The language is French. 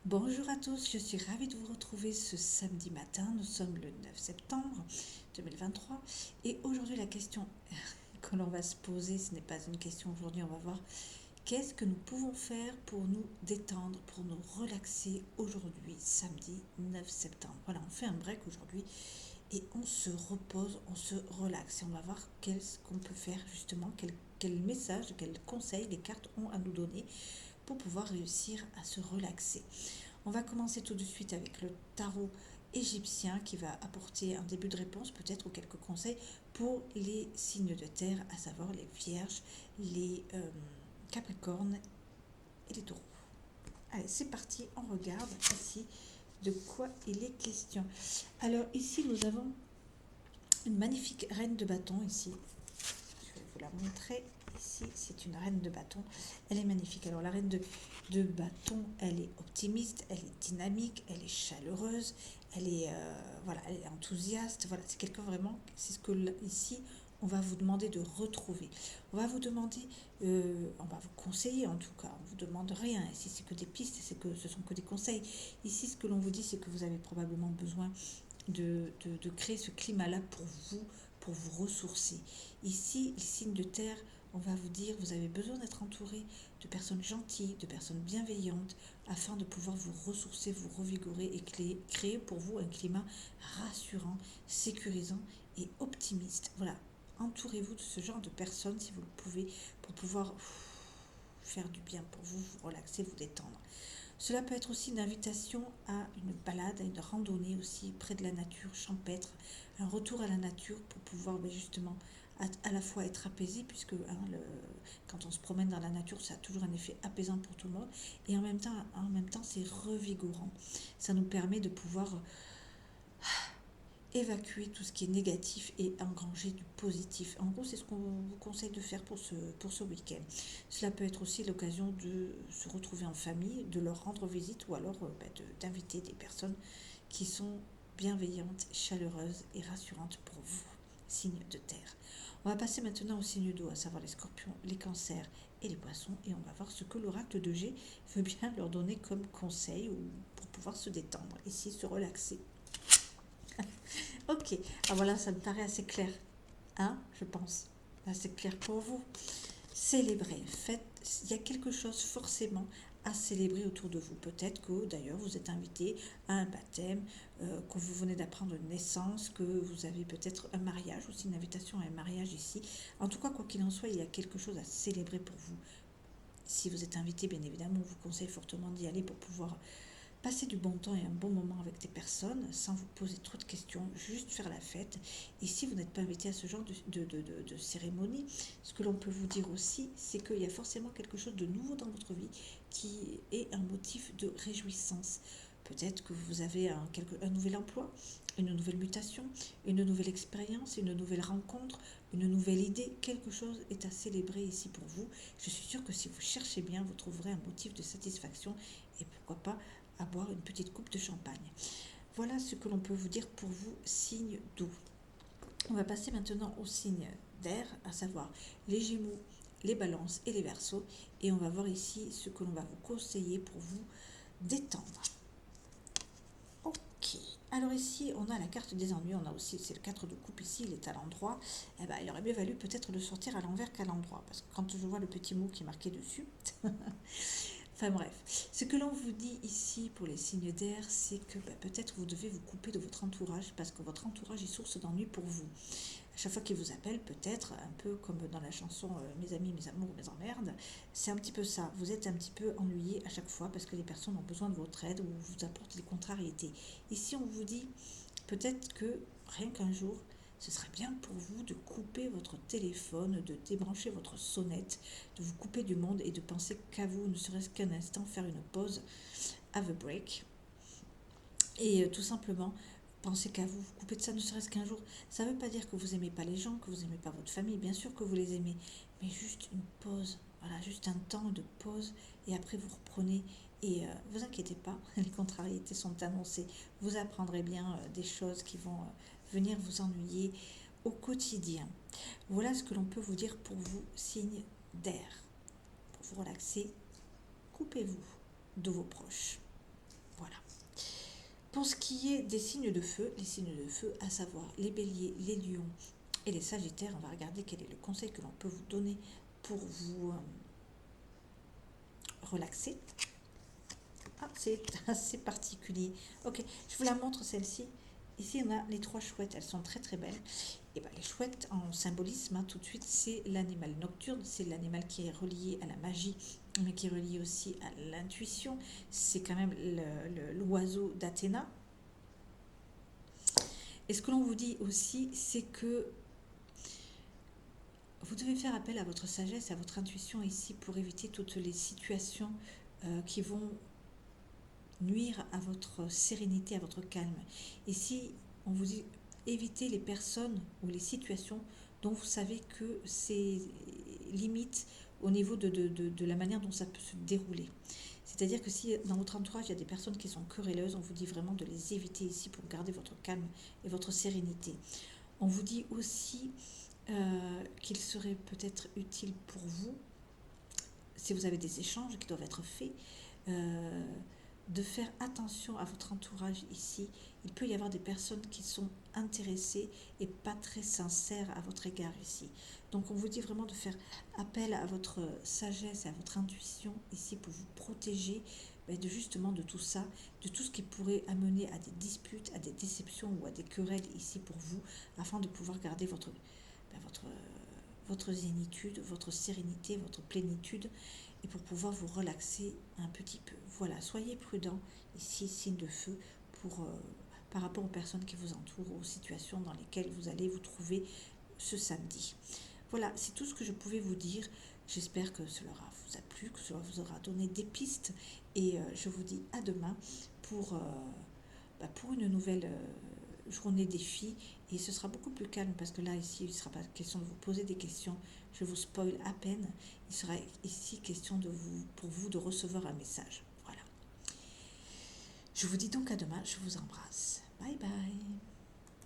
Bonjour à tous, je suis ravie de vous retrouver ce samedi matin. Nous sommes le 9 septembre 2023 et aujourd'hui la question que l'on va se poser, ce n'est pas une question aujourd'hui, on va voir qu'est-ce que nous pouvons faire pour nous détendre, pour nous relaxer aujourd'hui, samedi 9 septembre. Voilà, on fait un break aujourd'hui et on se repose, on se relaxe et on va voir qu'est-ce qu'on peut faire justement, quel message, quels conseils les cartes ont à nous donner pour pouvoir réussir à se relaxer. On va commencer tout de suite avec le tarot égyptien qui va apporter un début de réponse peut-être ou quelques conseils pour les signes de terre, à savoir les vierges, les capricornes et les taureaux. Allez, c'est parti, on regarde ici de quoi il est question. Alors ici nous avons une magnifique reine de bâton ici. Je vais vous la montrer. Ici, c'est une reine de bâton. Elle est magnifique. Alors, la reine de bâton, elle est optimiste, elle est dynamique, elle est chaleureuse, elle est, voilà, elle est enthousiaste. Voilà, c'est quelqu'un vraiment, c'est ce que ici, on va vous demander de retrouver. On va vous demander, on va vous conseiller en tout cas. On ne vous demande rien. Ici, c'est que des pistes, ce sont que des conseils. Ici, ce que l'on vous dit, c'est que vous avez probablement besoin de créer ce climat-là pour vous ressourcer. Ici, les signes de terre, on va vous dire, vous avez besoin d'être entouré de personnes gentilles, de personnes bienveillantes, afin de pouvoir vous ressourcer, vous revigorer et créer pour vous un climat rassurant, sécurisant et optimiste. Voilà, entourez-vous de ce genre de personnes si vous le pouvez, pour pouvoir faire du bien pour vous, vous relaxer, vous détendre. Cela peut être aussi une invitation à une balade, à une randonnée aussi près de la nature champêtre, un retour à la nature pour pouvoir justement à la fois être apaisé, puisque quand on se promène dans la nature, ça a toujours un effet apaisant pour tout le monde, et en même temps c'est revigorant. Ça nous permet de pouvoir évacuer tout ce qui est négatif et engranger du positif. En gros, c'est ce qu'on vous conseille de faire pour ce week-end. Cela peut être aussi l'occasion de se retrouver en famille, de leur rendre visite ou alors d'inviter des personnes qui sont bienveillantes, chaleureuses et rassurantes pour vous, signes de terre. On va passer maintenant aux signes d'eau, à savoir les scorpions, les cancers et les poissons, et on va voir ce que l'oracle de G veut bien leur donner comme conseil ou pour pouvoir se détendre, ici se relaxer. Ok, ah voilà, ça me paraît assez clair, hein, je pense. Assez clair pour vous. Célébrer, faites, il y a quelque chose forcément à célébrer autour de vous. Peut-être que d'ailleurs vous êtes invité à un baptême, que vous venez d'apprendre une naissance, que vous avez peut-être un mariage, aussi une invitation à un mariage ici. En tout cas, quoi qu'il en soit, il y a quelque chose à célébrer pour vous. Si vous êtes invité, bien évidemment, on vous conseille fortement d'y aller pour pouvoir passer du bon temps et un bon moment avec des personnes sans vous poser trop de questions, juste faire la fête. Et si vous n'êtes pas invité à ce genre de cérémonie, ce que l'on peut vous dire aussi, c'est qu'il y a forcément quelque chose de nouveau dans votre vie qui est un motif de réjouissance. Peut-être que vous avez un nouvel emploi, une nouvelle mutation, une nouvelle expérience, une nouvelle rencontre, une nouvelle idée. Quelque chose est à célébrer ici pour vous. Je suis sûre que si vous cherchez bien, vous trouverez un motif de satisfaction et pourquoi pas à boire une petite coupe de champagne. Voilà ce que l'on peut vous dire pour vous, signe d'eau. On va passer maintenant aux signes d'air, à savoir les Gémeaux, les Balances et les Verseaux. Et on va voir ici ce que l'on va vous conseiller pour vous détendre. Ok. Alors ici, on a la carte des ennuis, on a aussi, c'est le 4 de coupe ici, il est à l'endroit. Eh ben, il aurait bien valu peut-être le sortir à l'envers qu'à l'endroit, parce que quand je vois le petit mot qui est marqué dessus, enfin bref, ce que l'on vous dit ici pour les signes d'air, c'est que peut-être vous devez vous couper de votre entourage parce que votre entourage est source d'ennui pour vous. À chaque fois qu'il vous appelle, peut-être, un peu comme dans la chanson Mes amis, mes amours, mes emmerdes, c'est un petit peu ça. Vous êtes un petit peu ennuyé à chaque fois parce que les personnes ont besoin de votre aide ou vous apportent des contrariétés. Ici, on vous dit peut-être que rien qu'un jour, ce serait bien pour vous de couper votre téléphone, de débrancher votre sonnette, de vous couper du monde et de penser qu'à vous, ne serait-ce qu'un instant, faire une pause, have a break. Et tout simplement, pensez qu'à vous, vous coupez de ça ne serait-ce qu'un jour. Ça ne veut pas dire que vous n'aimez pas les gens, que vous n'aimez pas votre famille, bien sûr que vous les aimez, mais juste une pause, voilà, juste un temps de pause, et après vous reprenez. Et vous inquiétez pas, les contrariétés sont annoncées. Vous apprendrez bien des choses qui vont venir vous ennuyer au quotidien. Voilà ce que l'on peut vous dire pour vous, signe d'air. Pour vous relaxer, coupez-vous de vos proches. Pour ce qui est des signes de feu, les signes de feu, à savoir les béliers, les lions et les sagittaires, on va regarder quel est le conseil que l'on peut vous donner pour vous relaxer. Ah, c'est assez particulier. Ok, je vous la montre celle-ci. Ici, on a les 3 chouettes. Elles sont très très belles. Et bien, les chouettes, en symbolisme, hein, tout de suite, c'est l'animal nocturne. C'est l'animal qui est relié à la magie, mais qui est relié aussi à l'intuition. C'est quand même l'oiseau d'Athéna. Et ce que l'on vous dit aussi, c'est que vous devez faire appel à votre sagesse, à votre intuition ici pour éviter toutes les situations qui vont nuire à votre sérénité, à votre calme. Ici, on vous dit évitez les personnes ou les situations dont vous savez que c'est limite au niveau de la manière dont ça peut se dérouler. C'est-à-dire que si dans votre entourage, il y a des personnes qui sont querelleuses, on vous dit vraiment de les éviter ici pour garder votre calme et votre sérénité. On vous dit aussi qu'il serait peut-être utile pour vous, si vous avez des échanges qui doivent être faits, de faire attention à votre entourage ici. Il peut y avoir des personnes qui sont intéressées et pas très sincères à votre égard ici. Donc on vous dit vraiment de faire appel à votre sagesse et à votre intuition ici pour vous protéger justement de tout ça, de tout ce qui pourrait amener à des disputes, à des déceptions ou à des querelles ici pour vous, afin de pouvoir garder votre zénitude, votre sérénité, votre plénitude, et pour pouvoir vous relaxer un petit peu. Voilà, soyez prudents ici, signe de feu, par rapport aux personnes qui vous entourent, aux situations dans lesquelles vous allez vous trouver ce samedi. Voilà, c'est tout ce que je pouvais vous dire. J'espère que cela vous a plu, que cela vous aura donné des pistes, et je vous dis à demain pour une nouvelle journée défi, et ce sera beaucoup plus calme parce que là ici il ne sera pas question de vous poser des questions, je vous spoil à peine, il sera ici question pour vous de recevoir un message. Voilà, je vous dis donc à demain, je vous embrasse, bye bye.